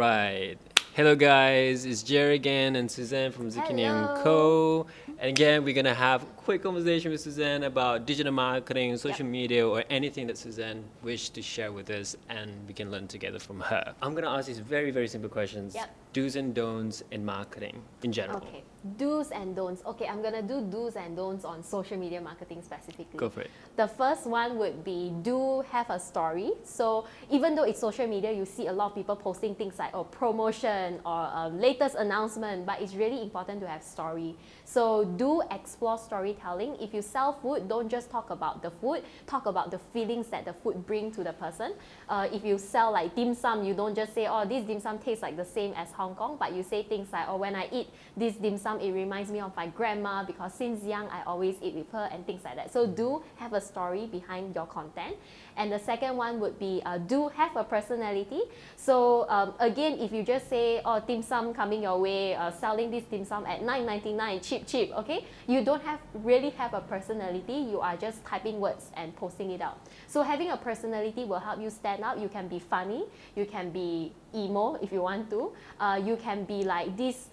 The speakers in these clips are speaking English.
Alright. Hello guys, it's Jerry again and Suzanne from Zucchini Hello. & Co. And again, we're going to have a quick conversation with Suzanne about digital marketing, social media, or anything that Suzanne wished to share with us, and we can learn together from her. I'm going to ask these very, very simple questions. Yep. Do's and don'ts in marketing in general. Okay, do's and don'ts. Okay, I'm gonna do do's and don'ts on social media marketing specifically. Go for it. The first one would be do have a story. So even though it's social media, you see a lot of people posting things like promotion or latest announcement, but it's really important to have story. So do explore storytelling. If you sell food, don't just talk about the food, talk about the feelings that the food bring to the person. If you sell like dim sum, you don't just say, oh, this dim sum tastes like the same as Hong Kong, but you say things like, oh, when I eat this dim sum, it reminds me of my grandma because since young I always eat with her, and things like that. So do have a story behind your content. And the second one would be do have a personality. So again, if you just say, oh, dim sum coming your way, selling this dim sum at $9.99, cheap, okay? You don't really have a personality. You are just typing words and posting it out. So having a personality will help you stand out. You can be funny, you can be emo if you want to. You can be like this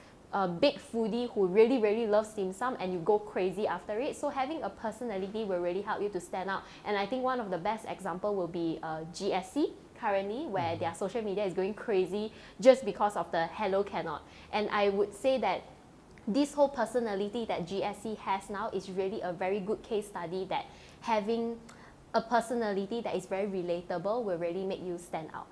big foodie who really loves dim sum and you go crazy after it. So having a personality will really help you to stand out. And I think one of the best example will be GSC currently, where their social media is going crazy just because of the hello cannot. And I would say that this whole personality that GSC has now is really a very good case study that having a personality that is very relatable will really make you stand out.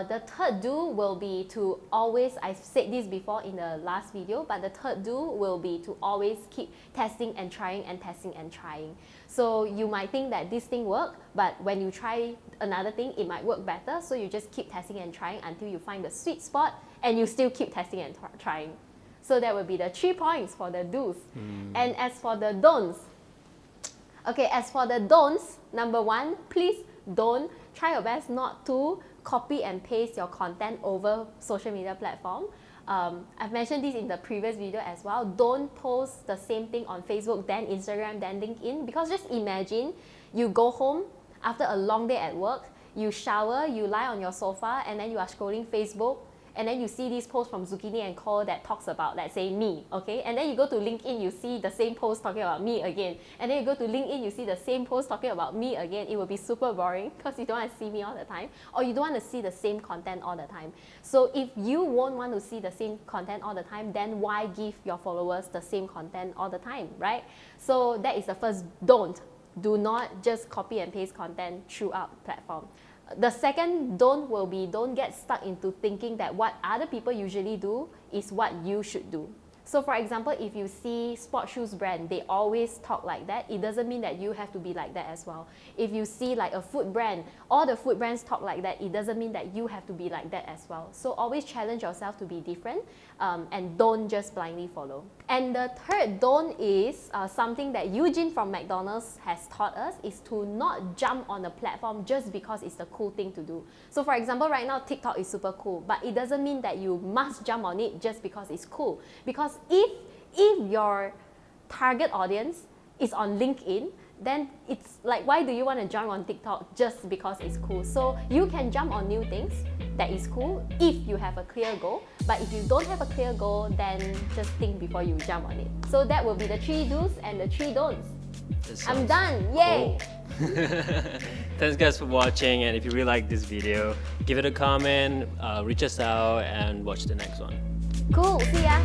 The third do will be to always, I've said this before in the last video, but the third do will be to always keep testing and trying and testing and trying. So you might think that this thing works, but when you try another thing, it might work better. So you just keep testing and trying until you find the sweet spot, and you still keep testing and trying. So that would be the 3 points for the do's. And as for the don'ts, okay, as for the don'ts, number 1, please don't try your best not to copy and paste your content over social media platform. I've mentioned this in the previous video as well. Don't post the same thing on Facebook, then Instagram, then LinkedIn, because just imagine you go home after a long day at work, you shower, you lie on your sofa, and then you are scrolling Facebook, and then you see this post from Zucchini & Co. that talks about, let's say, me, okay? And then you go to LinkedIn, you see the same post talking about me again. And then you go to LinkedIn, you see the same post talking about me again. It will be super boring because you don't want to see me all the time, or you don't want to see the same content all the time. So if you won't want to see the same content all the time, then why give your followers the same content all the time, right? So that is the first don't. Do not just copy and paste content throughout platform. The second don't will be don't get stuck into thinking that what other people usually do is what you should do. So for example, if you see sport shoes brand, they always talk like that. It doesn't mean that you have to be like that as well. If you see like a food brand, all the food brands talk like that, it doesn't mean that you have to be like that as well. So always challenge yourself to be different, and don't just blindly follow. And the third don't is something that Eugene from McDonald's has taught us, is to not jump on a platform just because it's the cool thing to do. So for example, right now TikTok is super cool, but it doesn't mean that you must jump on it just because it's cool. Because if your target audience is on LinkedIn, then it's like, why do you want to jump on TikTok just because it's cool? So you can jump on new things that is cool if you have a clear goal. But if you don't have a clear goal, then just think before you jump on it. So that will be the 3 do's and the 3 don'ts. I'm done. Yay! Cool. Thanks guys for watching, and if you really like this video, give it a comment, reach us out, and watch the next one. Cool. See ya.